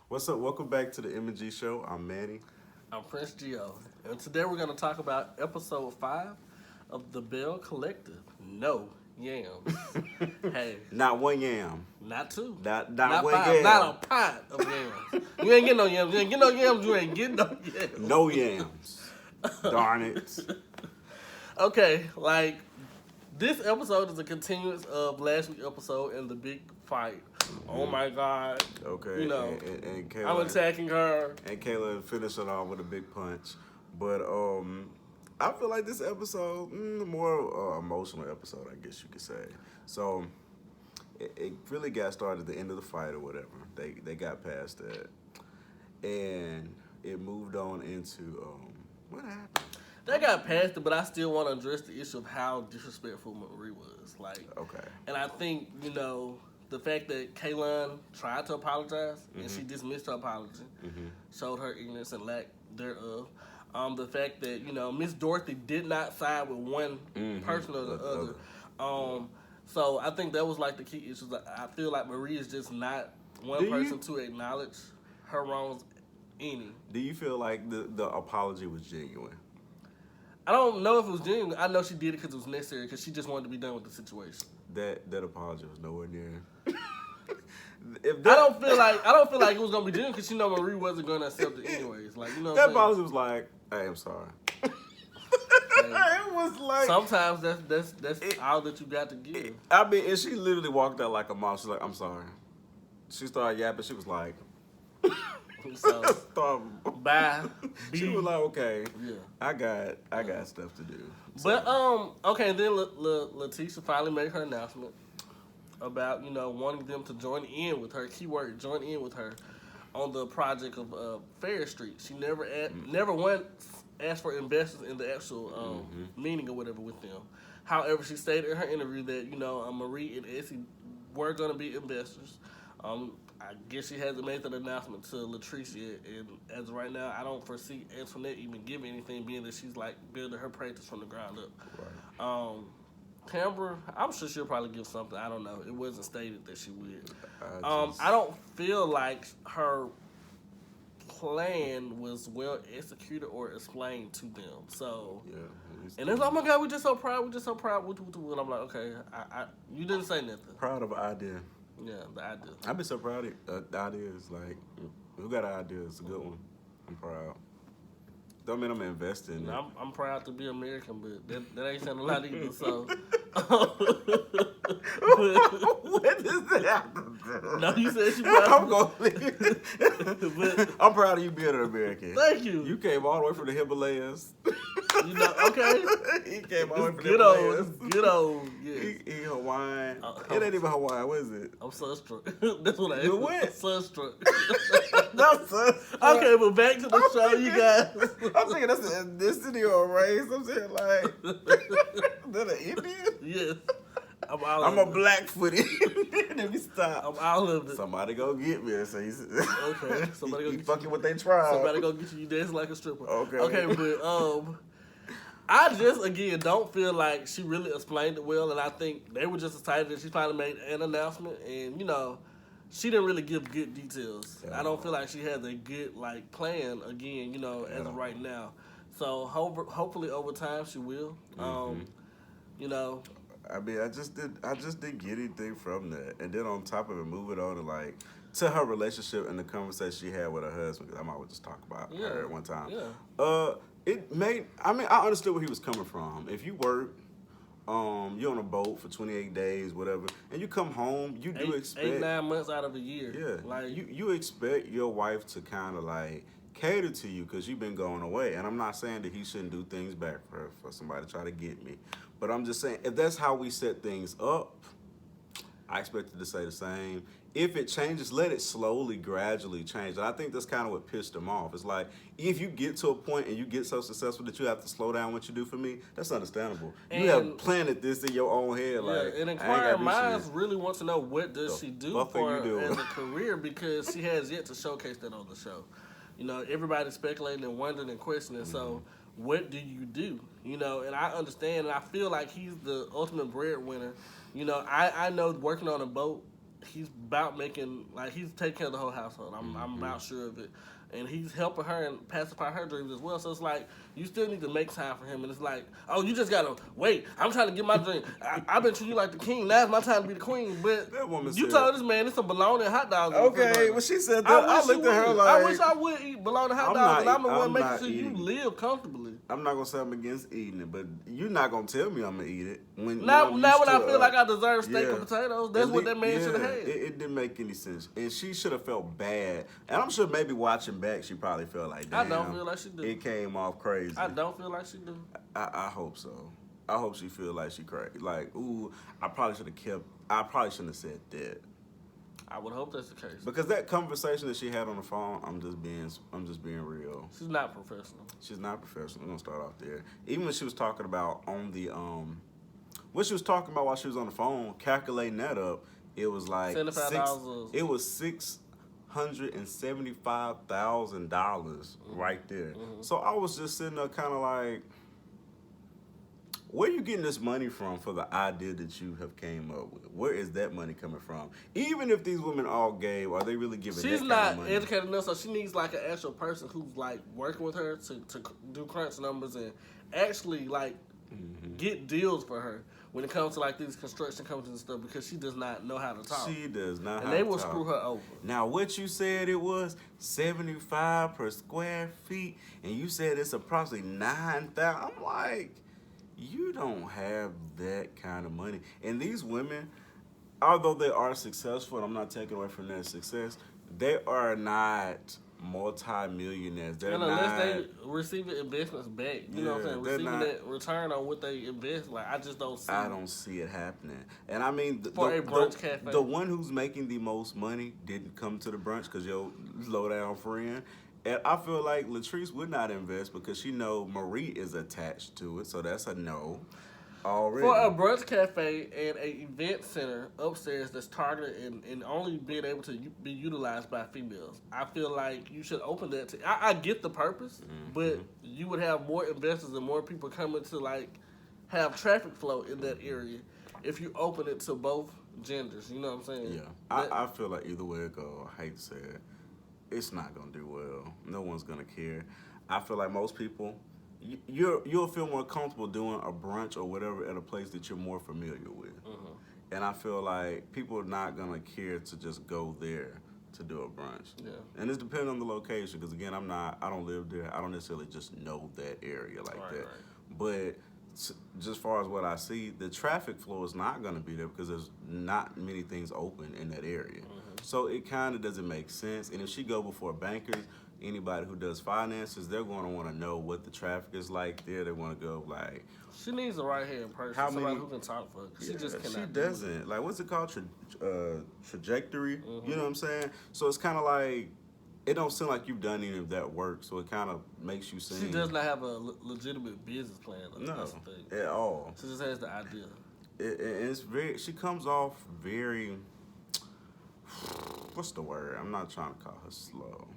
What's up? Welcome back to the M&G Show. I'm Manny. I'm Prince Gio, and today we're going to talk about episode 5 of the Belle Collective. No yams. Hey, Not one yam. not two. Not Not one five. yam. Not a pot of yams. You ain't getting no yams. You ain't getting no yams. You ain't getting no yams. No yams. Darn it. Okay, like, this episode is a continuance of last week's episode and the big fight. Oh my God. Okay. You know, and I'm Kayla, attacking her. and Kayla finished it off with a big punch. But I feel like this episode, more emotional episode, I guess you could say. So it really got started at the end of the fight or whatever. They got past that, and it moved on into what happened. They got past it, but I still want to address the issue of how disrespectful Marie was. Like, Okay. and I think, the fact that Kaylin tried to apologize and she dismissed her apology showed her ignorance and lack thereof. The fact that, Miss Dorothy did not side with one person or the other. So I think that was like the key issues. I feel like Marie is just not one person to acknowledge her wrongs any. Do you feel like the apology was genuine? I don't know if it was genuine. I know she did it because it was necessary because she just wanted to be done with the situation. That apology was nowhere near. I don't feel like it was gonna be genuine because Marie wasn't gonna accept it anyways. Like that apology was like, "Hey, I'm sorry." It was like sometimes that's all that you got to give. I mean, and she literally walked out like a mom. She's like, "I'm sorry." She started yapping. She was like, So bye. She was like, "Okay, Yeah. I got stuff to do." So, But okay. Then Letitia finally made her announcement about wanting them to join in with her. Keyword: join in with her on the project of Fair Street. She never once asked for investors in the actual meaning or whatever with them. However, she stated in her interview that Marie and Essie were going to be investors. I guess she hasn't made that announcement to Latrice yet, and as of right now, I don't foresee Antoinette even giving anything, being that she's like building her practice from the ground up. right. Canberra, I'm sure she'll probably give something. I don't know. It wasn't stated that she would. just- I don't feel like her plan was well executed or explained to them. So, Yeah. and it's like, oh my God, we're just so proud. We're just so proud. And I'm like, okay, you didn't say nothing. Proud of an idea. Yeah, the idea. I've been so proud of the idea. Is like, we got an idea. It's a good one. I'm proud. Don't mean I'm investing in it. I'm proud to be American, but that ain't saying a lot either. So, What does that have to do? no, you said you proud. I'm going to leave. But I'm proud of you being an American. thank you. You came all the way from the Himalayas. Okay. He came all the way from the Good old, Himalayas. good old. Yes. He Hawaiian. Uh, It ain't even Hawaiian. What is it? I'm sunstruck. That's what I am. You what? Sunstruck. No, son. Okay, but back to the show, you guys. I'm thinking that's an ethnicity or a race. I'm saying like, that an Indian? Yes. I'm a Blackfoot Indian. Let me stop. I'm all of it. Somebody go get me. So Okay, somebody go he get fucking with they tribe. Somebody go get you. You dance like a stripper. Okay. Okay, but I just again don't feel like she really explained it well, and I think they were just excited that she finally made an announcement, and she didn't really give good details. Yeah. I don't feel like she has a good plan again, as of right now. So hopefully over time she will. I mean, I just didn't get anything from that, and then on top of it, move it on to like to her relationship and the conversation she had with her husband. Because I might just talk about her at one time. Yeah. It made. I mean, I understood where he was coming from. If you work, you're on a boat for 28 days, whatever, and you come home, you do expect 8-9 months out of a year. Yeah, like you expect your wife to kind of like cater to you because you've been going away. And I'm not saying that he shouldn't do things back for somebody to try to get me, but I'm just saying if that's how we set things up, I expected to say the same. If it changes, let it slowly, gradually change. And I think that's kind of what pissed him off. It's like, if you get to a point and you get so successful that you have to slow down what you do for me, that's understandable. You have planted this in your own head. Like, and inquiring minds really want to know what does she do for you as a career, because she has yet to showcase that on the show. Everybody's speculating and wondering and questioning. So what do you do? And I understand, and I feel like he's the ultimate breadwinner. I know working on a boat, he's about making, like, he's taking care of the whole household. I'm about sure of it. And he's helping her and pacify her dreams as well. So it's like, you still need to make time for him. And it's like, oh, you just gotta wait. I'm trying to get my dream. I've been treating you like the king. Now it's my time to be the queen. But That woman you said, told this man it's a bologna and hot dogs. okay, well, she said that. I looked at her like, I wish I would eat bologna and hot dogs, and I'm the one making sure you eating. live comfortably. I'm not gonna say I'm against eating it, but you're not gonna tell me I'm gonna eat it. Now when I feel like I deserve steak and potatoes, that's what that man should have had. It didn't make any sense, and she should have felt bad. And I'm sure maybe watching back, she probably felt like, damn, I don't feel like she do. It came off crazy. I don't feel like she do. I hope so. I hope she feel like she crazy. Like, ooh, I probably shouldn't have said that. I would hope that's the case. Because that conversation that she had on the phone, I'm just being real. She's not professional. She's not professional. We're gonna start off there. Even when she was talking about on the what she was talking about while she was on the phone, calculating that up, it was like $75. It was $675,000 right there. Mm-hmm. So I was just sitting there, kind of like, where are you getting this money from for the idea that you have came up with? Where is that money coming from? Even if these women all gave, are they really giving? She's that not kind of money? educated enough, so she needs like an actual person who's like working with her to do crunch numbers and actually like get deals for her when it comes to like these construction companies and stuff, because she does not know how to talk. She does not. And they will screw her over. Now, what you said it was 75 per square feet, and you said it's approximately 9,000. I'm like, you don't have that kind of money. And these women, although they are successful, and I'm not taking away from their success, they are not multi-millionaires. They're unless they receiving investments back. You know what I'm saying? Receiving that return on what they invest. Like, I just don't see I don't see it happening. And I mean, a brunch cafe. The one who's making the most money didn't come to the brunch because your low-down friend. And I feel like Latrice would not invest because she know Marie is attached to it, so that's a no already. For a brunch cafe and an event center upstairs that's targeted and only being able to be utilized by females, I feel like you should open that to. I get the purpose, but you would have more investors and more people coming to like have traffic flow in that area if you open it to both genders. You know what I'm saying? Yeah, I feel like either way it go, I hate to say it, it's not gonna do well. No one's gonna care. I feel like most people, you'll feel more comfortable doing a brunch or whatever at a place that you're more familiar with. And I feel like people are not gonna care to just go there to do a brunch. Yeah. And it's depending on the location, because again, I don't live there. I don't necessarily just know that area like that. Right. But just far as what I see, the traffic flow is not going to be there because there's not many things open in that area. So it kind of doesn't make sense. And if she go before bankers, anybody who does finances, they're going to want to know what the traffic is like there. They want to go like, she needs a right-hand person, somebody who can talk for her. She just cannot. She doesn't. Like, what's it called? Trajectory? You know what I'm saying? So it's kind of like, it don't seem like you've done any of that work, so it kind of makes you seem... She does not have a legitimate business plan. No, at all. She just has the idea. It's very... She comes off very... What's the word? I'm not trying to call her slow.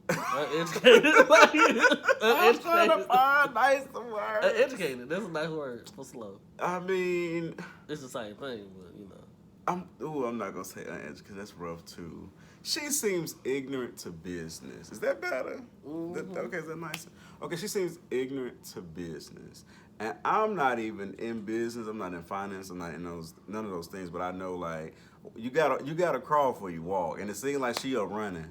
Uneducated. I'm trying to find a nice word. Uneducated. That's a nice word for slow. I mean... It's the same thing, but, you know. I'm not going to say uneducated because that's rough, too. She seems ignorant to business. Is that better? Okay, is that nicer? Okay, she seems ignorant to business. And I'm not even in business. I'm not in finance. I'm not in none of those things. But I know, like, you gotta crawl before you walk. And it seems like she up running.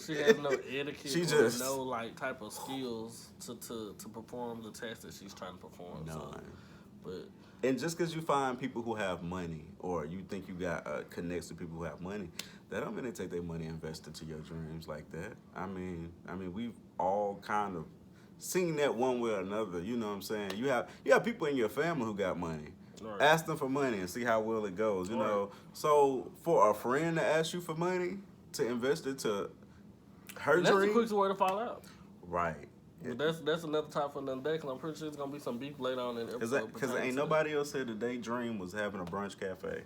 She has no etiquette. She or just no like type of skills to perform the test that she's trying to perform. None. So, but and just because you find people who have money, or you think you got connects to people who have money, that don't mean they take their money and invest into your dreams like that. I mean, we've all kind of seen that one way or another. You know what I'm saying? You have people in your family who got money. Right. Ask them for money and see how well it goes. You know, so for a friend to ask you for money to invest into her dream, that's the quickest way to fall out. Right. But that's another topic for another day, because I'm pretty sure it's gonna be some beef later on in the episode. Because ain't nobody else said that their dream was having a brunch cafe.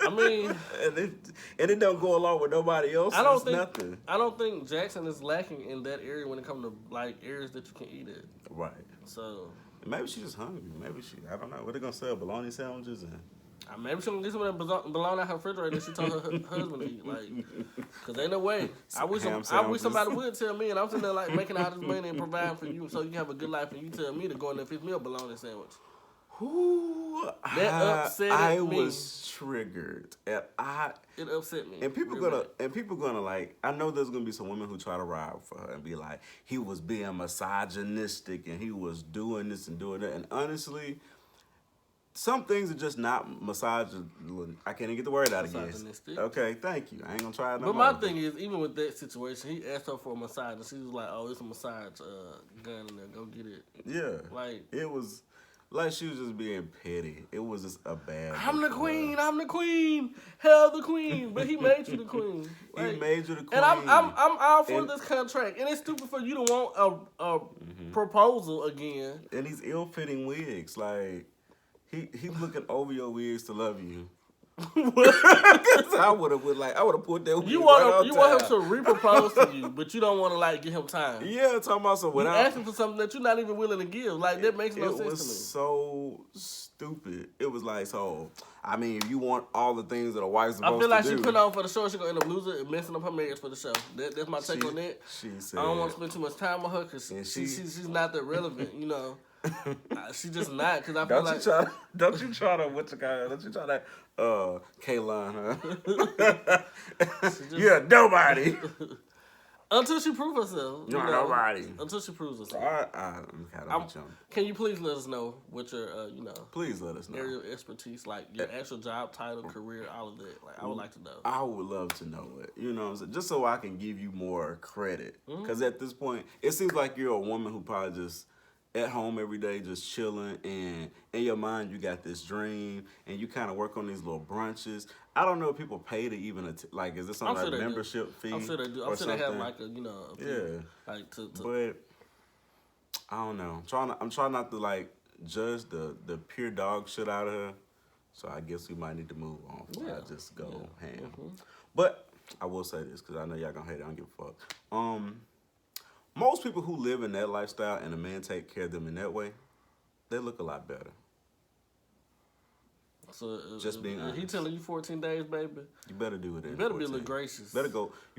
I mean, and it don't go along with nobody else. I don't think Jackson is lacking in that area when it comes to like areas that you can eat at. Right. So Maybe she's just hungry. Maybe I don't know. What they gonna sell? Bologna sandwiches and. Maybe she gonna get some of that bologna out her refrigerator that she told her husband to eat. Like, cause ain't no way. I wish somebody would tell me, and I'm sitting there like making all this money and providing for you, so you can have a good life, and you tell me to go in there and fix me a bologna sandwich. Ooh, That upset I me. was triggered, and it upset me. And people gonna like. I know there's gonna be some women who try to ride for her and be like, he was being misogynistic and he was doing this and doing that. And honestly, some things are just not misogynist. I can't even get the word out again. Okay, thank you. I ain't gonna try it no more. more. But my thing is, even with that situation, he asked her for a massage, and she was like, "Oh, it's a massage gun in there. Go get it." Yeah, like it was. Like she was just being petty. It was just a bad. I'm the queen. I'm the queen. Hell, the queen. But he made you the queen. Like, he made you the queen. And I'm all for this contract. And it's stupid for you to want a proposal again. And these ill-fitting wigs, like he's looking over your wigs to love you. I would have put that. You want him to re-propose to you, but you don't want to like give him time. Yeah, talking about some. You asking for something that you're not even willing to give. Like that makes no sense to me. It was so stupid. It was like, so I mean, if you want all the things that a wife's supposed to do. I feel like she put on for the show. She's gonna end up losing and messing up her marriage for the show. That's my take on that. She said, I don't want to spend too much time with her because she's not that relevant, you know. She just not because I feel like don't you try to Kaylon, huh? You're nobody. Until she proves herself. You're nobody. Until she proves herself. I'm kind of young. Can you please let us know what your please let us know area of expertise, like your actual job title, career, all of that. Like I would like to know. I would love to know it. You know what I'm saying? Just so I can give you more credit. Because at this point, it seems like you're a woman who probably just at home every day just chilling, and in your mind you got this dream, and you kind of work on these little brunches. I don't know if people pay to even like, is this something like membership fee? I'm sure they do. I'm sure they have like a fee, yeah, like to. But I don't know. I'm trying not to like judge the pure dog shit out of her. So I guess we might need to move on. I just go ham. But I will say this because I know y'all gonna hate it. I don't give a fuck. Most people who live in that lifestyle and a man take care of them in that way, they look a lot better. So just being honest. He telling you 14 days, baby. You better do it. You better be a little gracious. You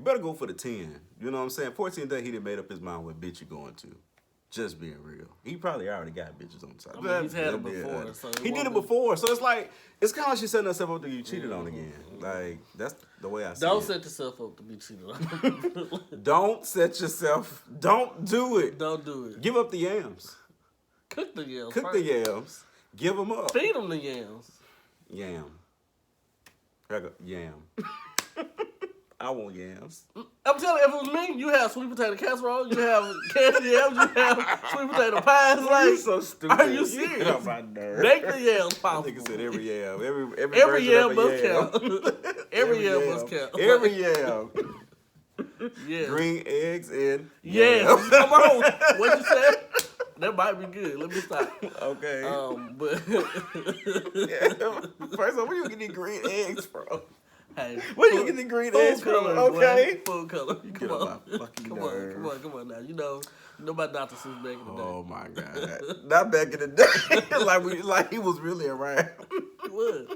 better go for the 10. You know what I'm saying? 14 days, he done made up his mind what bitch you going to. Just being real. He probably already got bitches on top. I mean, he's had it before. So he did it before. So it's like, it's kind of like she's setting herself up to get cheated on again. Like, that's the way I see it. Don't set yourself up to be cheated on. Don't do it. Don't do it. Give up the yams. Cook the yams. The yams. Give them up. Feed them the yams. Yam. Yam. I want yams. I'm telling you, if it was me, you have sweet potato casserole, you have candy yams, you have sweet potato pies. Like, you're so stupid. Are you serious? Get on my nerves. Make the yams possible. I think it said every yam. Every yam must count. Every yam must count. Every yam. Yeah. Green eggs and yams. Come on. What you said? That might be good. Let me stop. Okay. But first of all, where you get these green eggs from? Hey, where you get the green eggs from? Okay. Full color. Come on. Come on now. You know about Dr. Seuss back in the day. Oh my God. Not back in the day. like he was really around. He was.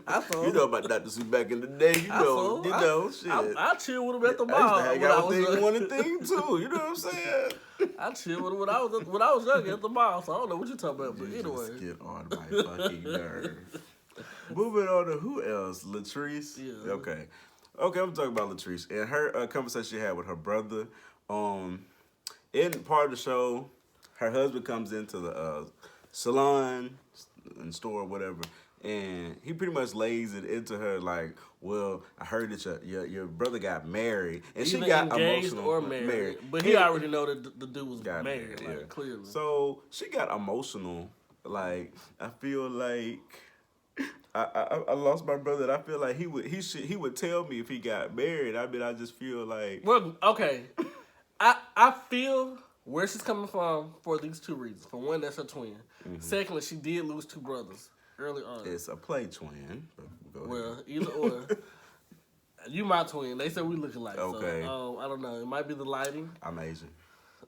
I saw him. You know about Dr. Seuss back in the day. You know, shit. I chill with him at the mall. I used to hang out with thing one and thing too. You know what I'm saying? I chill with him when I was young at the mall. So I don't know what you're talking about. But anyway, just get on my fucking nerves. Moving on to who else? Latrice. Yeah. Okay, I'm talking about Latrice and her conversation she had with her brother. In part of the show, her husband comes into the salon and store or whatever, and he pretty much lays it into her like, well, I heard that your brother got married, and either she got engaged emotional or married. But he already know that the dude was married, like, clearly. So she got emotional. Like, I feel like I lost my brother. And I feel like he would tell me if he got married. I mean, I just feel like, well, okay. I feel where she's coming from for these two reasons. For one, that's her twin. Mm-hmm. Secondly, she did lose two brothers early on. It's a play twin. Well, either or. You my twin. They said we look alike. Okay. So, I don't know. It might be the lighting. I'm Asian.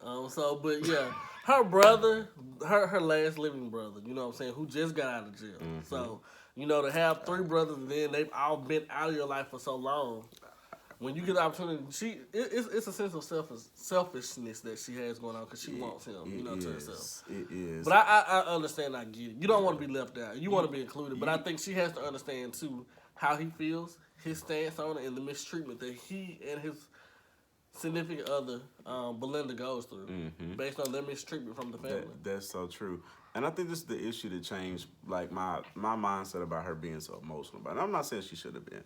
But yeah, her brother, her last living brother, you know what I'm saying, who just got out of jail. So, to have three brothers and then they've all been out of your life for so long. When you get the opportunity, it's a sense of selfishness that she has going on because she wants him, to herself. It is. But I understand, I get it. You don't want to be left out. You want to be included. But I think she has to understand, too, how he feels, his stance on it, and the mistreatment that he and his significant other, Belinda, goes through based on their mistreatment from the family. That's so true. And I think this is the issue that changed, like, my mindset about her being so emotional about it. I'm not saying she should have been.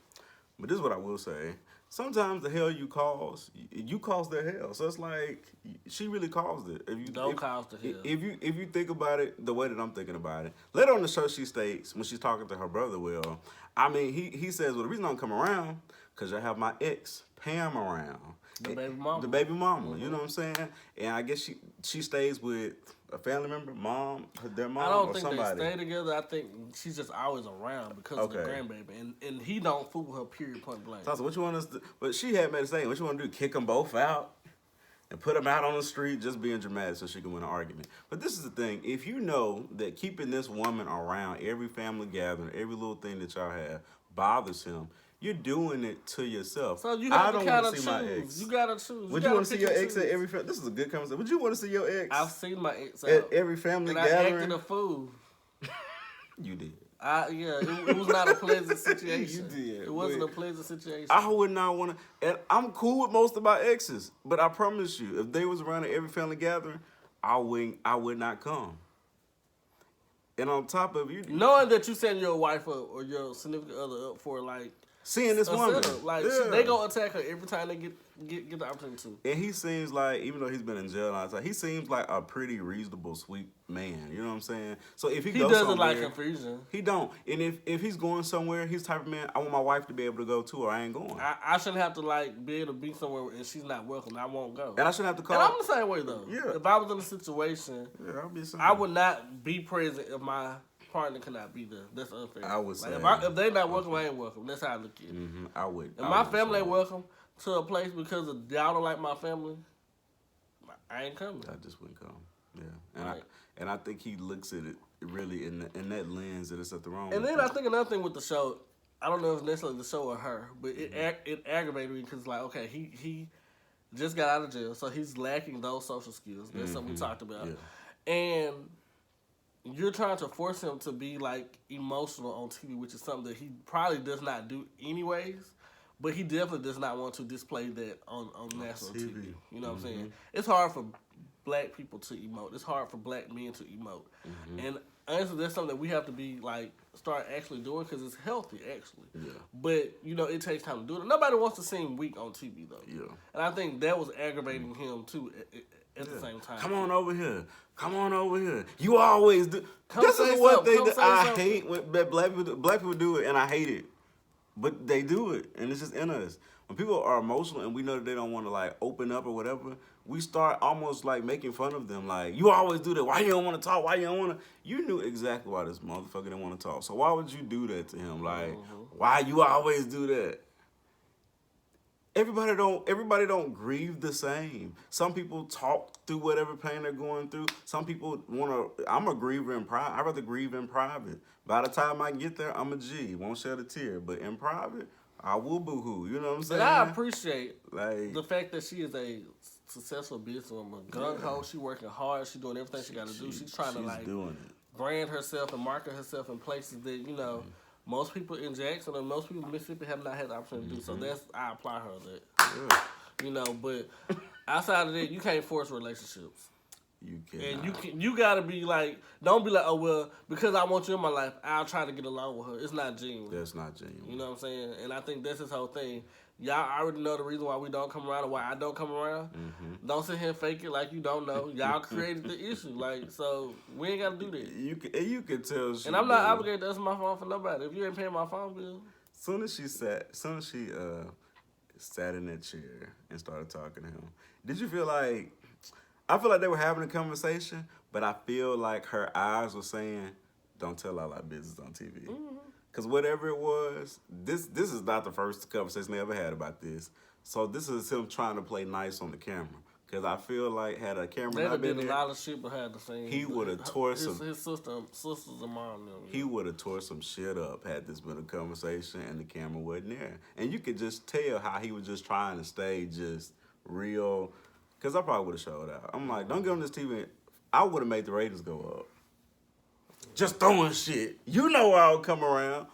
But this is what I will say. Sometimes the hell you cause the hell. So it's like she really caused it. Cause the hell. If you think about it the way that I'm thinking about it, later on the show she states when she's talking to her brother, well, I mean he says, well, the reason I don't come around because I have my ex Pam around. The baby mama. The baby mama. You know what I'm saying? And I guess she stays with a family member, their mom, I don't or think somebody. they stay together. I think she's just always around because of the grandbaby, and he don't fool her. Period. Point blank. So what you want us to? But she had made a statement. What you want to do? Kick them both out and put them out on the street, just being dramatic so she can win an argument. But this is the thing: if you know that keeping this woman around every family gathering, every little thing that y'all have bothers him, you're doing it to yourself. So you have to kind of choose. My ex. You gotta choose. Would you want to see your ex at every? This is a good conversation. Would you want to see your ex? I've seen my ex at every family gathering. I acted a fool. You did. It was not a pleasant situation. You did. It wasn't a pleasant situation. I would not want to. And I'm cool with most of my exes, but I promise you, if they was around at every family gathering, I would not come. And on top of you, knowing that you send your wife up or your significant other up for like seeing this woman, they gonna attack her every time they get the opportunity to. And he seems like, even though he's been in jail all the time, he seems like a pretty reasonable, sweet man. You know what I'm saying? So if he goes doesn't somewhere, like confusion. He don't. And if he's going somewhere, he's the type of man I want my wife to be able to go to, or I ain't going. I shouldn't have to be able to be somewhere and she's not welcome. I won't go. And I shouldn't have to call. And I'm the same way though. Yeah. If I was in a situation, I would not be present if my partner cannot be there. That's unfair. I would say if they not welcome, I ain't welcome. That's how I look at it. I would. If my family ain't welcome to a place because y'all don't like my family, I ain't coming. I just wouldn't come. Yeah, and I think he looks at it really in that lens that it's at the wrong. And then I think another thing with the show, I don't know if it's necessarily the show or her, but it aggravated me because okay, he just got out of jail, so he's lacking those social skills. That's something we talked about, and you're trying to force him to be emotional on TV, which is something that he probably does not do anyways. But he definitely does not want to display that on national TV. You know what I'm saying? It's hard for black people to emote. It's hard for black men to emote. And honestly, that's something that we have to be start actually doing because it's healthy actually. Yeah. But it takes time to do it. Nobody wants to seem weak on TV though. Yeah. And I think that was aggravating him too. At the same time. Come on over here. Come on over here. You always do. This is one thing that I hate when black people do it, and I hate it. But they do it, and it's just in us. When people are emotional and we know that they don't want to open up or whatever, we start almost making fun of them. You always do that. Why you don't want to talk? Why you don't want to? You knew exactly why this motherfucker didn't want to talk. So why would you do that to him? Why you always do that? Everybody don't grieve the same. Some people talk through whatever pain they're going through. Some people I'm a griever in private. I'd rather grieve in private. By the time I get there, I'm a G. Won't shed a tear. But in private, I will boo-hoo. You know what I'm saying? And I appreciate the fact that she is a successful businesswoman. Gung-ho, she working hard. She doing everything she got to do. She's trying to brand herself and market herself in places that, most people in Jackson and most people in Mississippi have not had the opportunity to do. So I apply her that. Yeah. But outside of that, you can't force relationships. You can't. And you gotta be don't be oh well, because I want you in my life, I'll try to get along with her. It's not genuine. That's not genuine. You know what I'm saying? And I think that's his whole thing. Y'all already know the reason why we don't come around or why I don't come around. Don't sit here and fake it like you don't know. Y'all created the issue. So we ain't gotta do that. You can tell. And I'm not obligated to answer my phone for nobody. If you ain't paying my phone bill. Soon as she sat in that chair and started talking to him, did you feel I feel like they were having a conversation, but I feel like her eyes were saying, "Don't tell all our business on TV." Because whatever it was, this is not the first conversation they ever had about this. So this is him trying to play nice on the camera. Because I feel like had a camera They not been did a there, lot of shit behind the scenes. he would have tore some. His sisters and mom. Them, He would have tore some shit up had this been a conversation and the camera wasn't there. And you could just tell how he was just trying to stay just real. Because I probably would have showed out. I'm like, don't give him this TV. I would have made the ratings go up. Just throwing shit. You know I'll come around.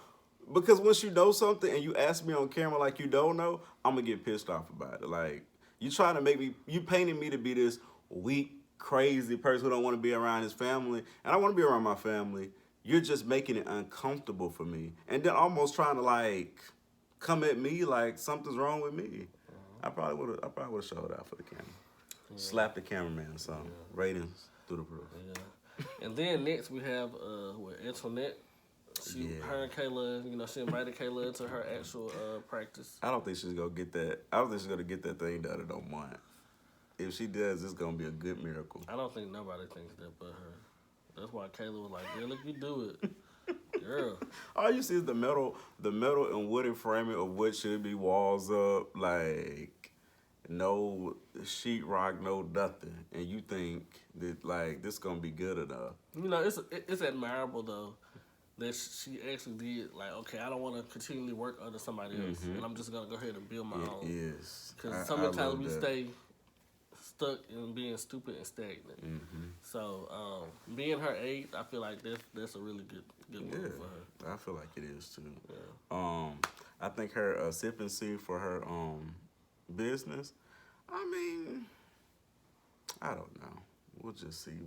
Because once you know something and you ask me on camera like you don't know, I'm going to get pissed off about it. Like, you trying to make me, you painting me to be this weak, crazy person who don't want to be around his family. And I want to be around my family. You're just making it uncomfortable for me. And then almost trying to, like, come at me like something's wrong with me. I probably would have showed out for the camera. Yeah. Slap the cameraman or something. Yeah. Ratings through the roof. Yeah. And then next we have Antoinette. Her and Kayla, she invited Kayla into her actual practice. I don't think she's gonna get that. I don't think she's gonna get that thing done in a month. If she does, it's gonna be a good miracle. I don't think nobody thinks that but her. That's why Kayla was like, "Girl, if you do it, girl." All you see is the metal and wooden framing of what should be walls up, like no sheetrock, no nothing, and you think that like this gonna be good enough. It's admirable though. That she actually did, like, okay, I don't want to continually work under somebody else, and I'm just going to go ahead and build my own. It is. Because sometimes we stay stuck in being stupid and stagnant. Mm-hmm. So, being her aide, I feel like that's a really good move for her. I feel like it is, too. Yeah. I think her sip and see for her business, I mean, I don't know. We'll just see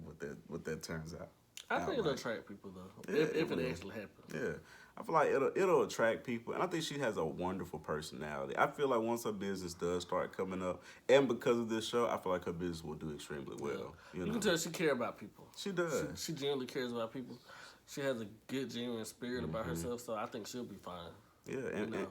what that turns out. I think it'll attract people though, if it actually happens. Yeah, I feel like it'll attract people, and I think she has a wonderful personality. I feel like once her business does start coming up, and because of this show, I feel like her business will do extremely well. Yeah. You can tell she cares about people. She does. She genuinely cares about people. She has a good, genuine spirit about herself, so I think she'll be fine. Yeah, and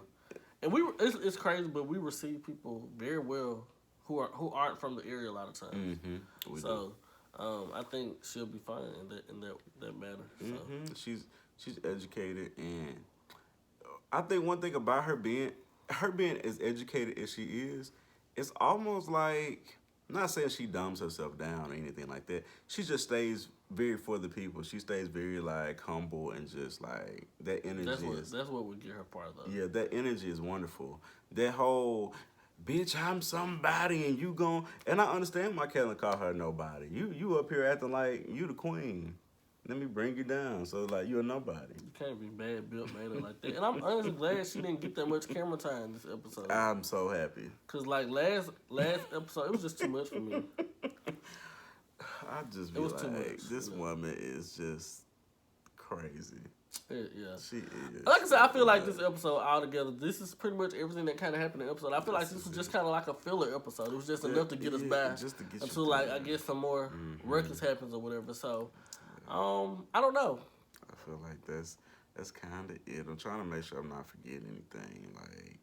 it's crazy, but we receive people very well who aren't from the area a lot of times. Mm-hmm. So. I think she'll be fine in that matter. So. Mm-hmm. She's educated, and I think one thing about her being as educated as she is, it's almost like, I'm not saying she dumbs herself down or anything like that. She just stays very for the people. She stays very like humble and just like that energy. That's what would get her part though. Yeah, that energy is wonderful. That whole, bitch, I'm somebody and you gon'... And I understand why Kellen called her nobody. You up here acting like you the queen. Let me bring you down. So, like, you're nobody. You can't be bad built, made her like that. And I'm honestly glad she didn't get that much camera time this episode. I'm so happy. Because, like, last episode, it was just too much for me. I just be like, this woman is just crazy. Yeah. She is. Like I said, I feel like this episode altogether, this is pretty much everything that kind of happened in the episode. I feel like this was just kind of like a filler episode. It was just enough to get us by until, like, I guess some more ruckus happens or whatever. So, I don't know. I feel like that's kind of it. I'm trying to make sure I'm not forgetting anything. Like,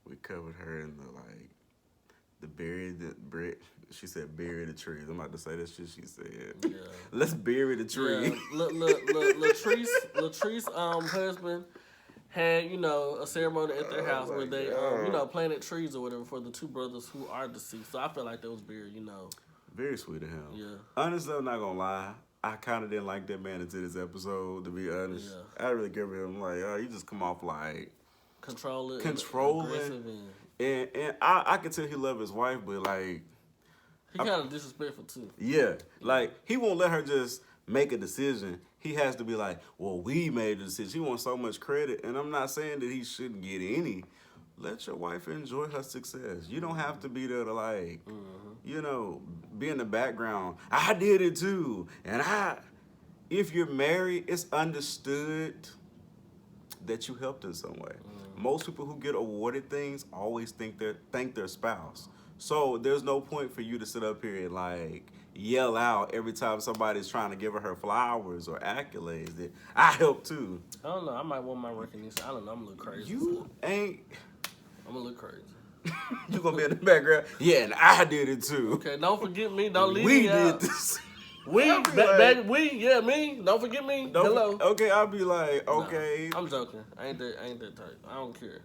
we covered her in she said bury the trees. I'm about to say that shit she said. Yeah. Let's bury the tree. Yeah. Latrice's husband had, a ceremony at their house where they, planted trees or whatever for the two brothers who are deceased. So I felt like that was very, very sweet of him. Yeah. Honestly, I'm not gonna lie. I kind of didn't like that man until this episode, to be honest. Yeah. I really give him, like, you just come off like... Controlling. And I could tell he loved his wife, but, like... He kind of disrespectful, too. Yeah. Like, he won't let her just make a decision. He has to be like, well, we made the decision. He wants so much credit. And I'm not saying that he shouldn't get any. Let your wife enjoy her success. You don't have to be there to, like, be in the background. I did it, too. And if you're married, it's understood that you helped in some way. Most people who get awarded things always thank their spouse. So there's no point for you to sit up here and, like, yell out every time somebody's trying to give her flowers or accolades that I helped too. I don't know. I might want my recognition. I don't know. I'm a little crazy. I'm a little crazy. You gonna be in the background? Yeah, and I did it too. Okay, don't forget me. Don't leave me out. We did this. Me. Don't forget me. Hello. Okay, I'll be like, okay. No, I'm joking. I ain't that type. I don't care.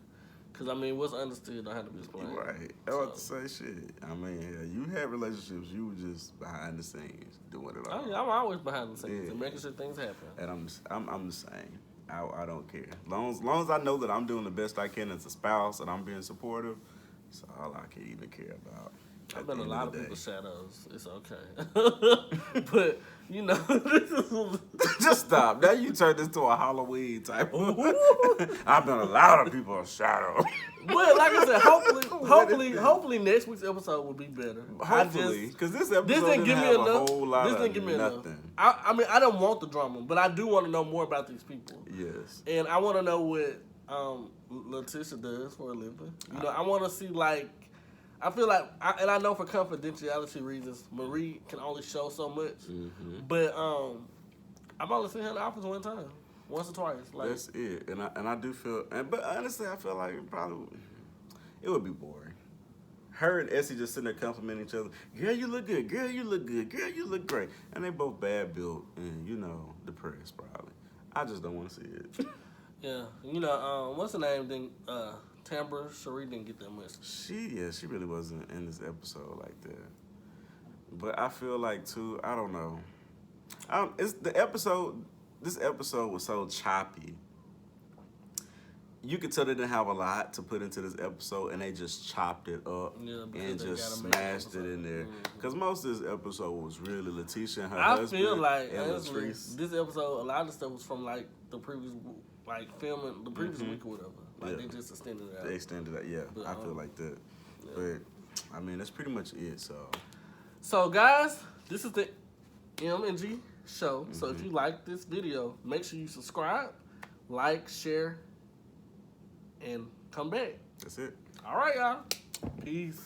Because, I mean, what's understood don't have to be explained. Right. I was about to say shit. I mean, yeah, you had relationships, you were just behind the scenes doing it all. Oh, yeah, I'm always behind the scenes Yeah. and making sure things happen. And I'm the same. I don't care. Long as I know that I'm doing the best I can as a spouse and I'm being supportive, that's all I can even care about. I've been in a lot of people's shadows. It's okay. But, you know, this is... Just stop. Now you turned this to a Halloween type of... I've been a lot of people's shadow. But like I said, hopefully next week's episode will be better. Hopefully, because this episode didn't give me have enough. a whole lot This of didn't give me nothing. enough. I mean, I don't want the drama, but I do want to know more about these people. Yes. And I want to know what Letitia does for a living. You know, I want to see, like, I feel like, I know for confidentiality reasons, Marie can only show so much. Mm-hmm. But I've only seen her in the office one time, once or twice. Like, that's it. And I do feel, but honestly, I feel like it would be boring. Her and Essie just sitting there complimenting each other. Girl, you look good. Girl, you look good. Girl, you look great. And they both bad built and, you know, depressed probably. I just don't want to see it. Yeah. You know, what's her name? Tambra Cherie didn't get that much. She really wasn't in this episode like that. But I feel like, too, I don't know. This episode was so choppy. You could tell they didn't have a lot to put into this episode, and they just chopped it up and just smashed it in there. Because most of this episode was really Letitia and her husband. I feel like, honestly, this episode, a lot of the stuff was from, like, the previous, like, filming, the previous week or whatever. Like, they just extended it out. They extended it, yeah. But, I feel like that. Yeah. But, I mean, that's pretty much it, so. So, guys, this is the M&G show. So, if you like this video, make sure you subscribe, like, share, and come back. That's it. All right, y'all. Peace.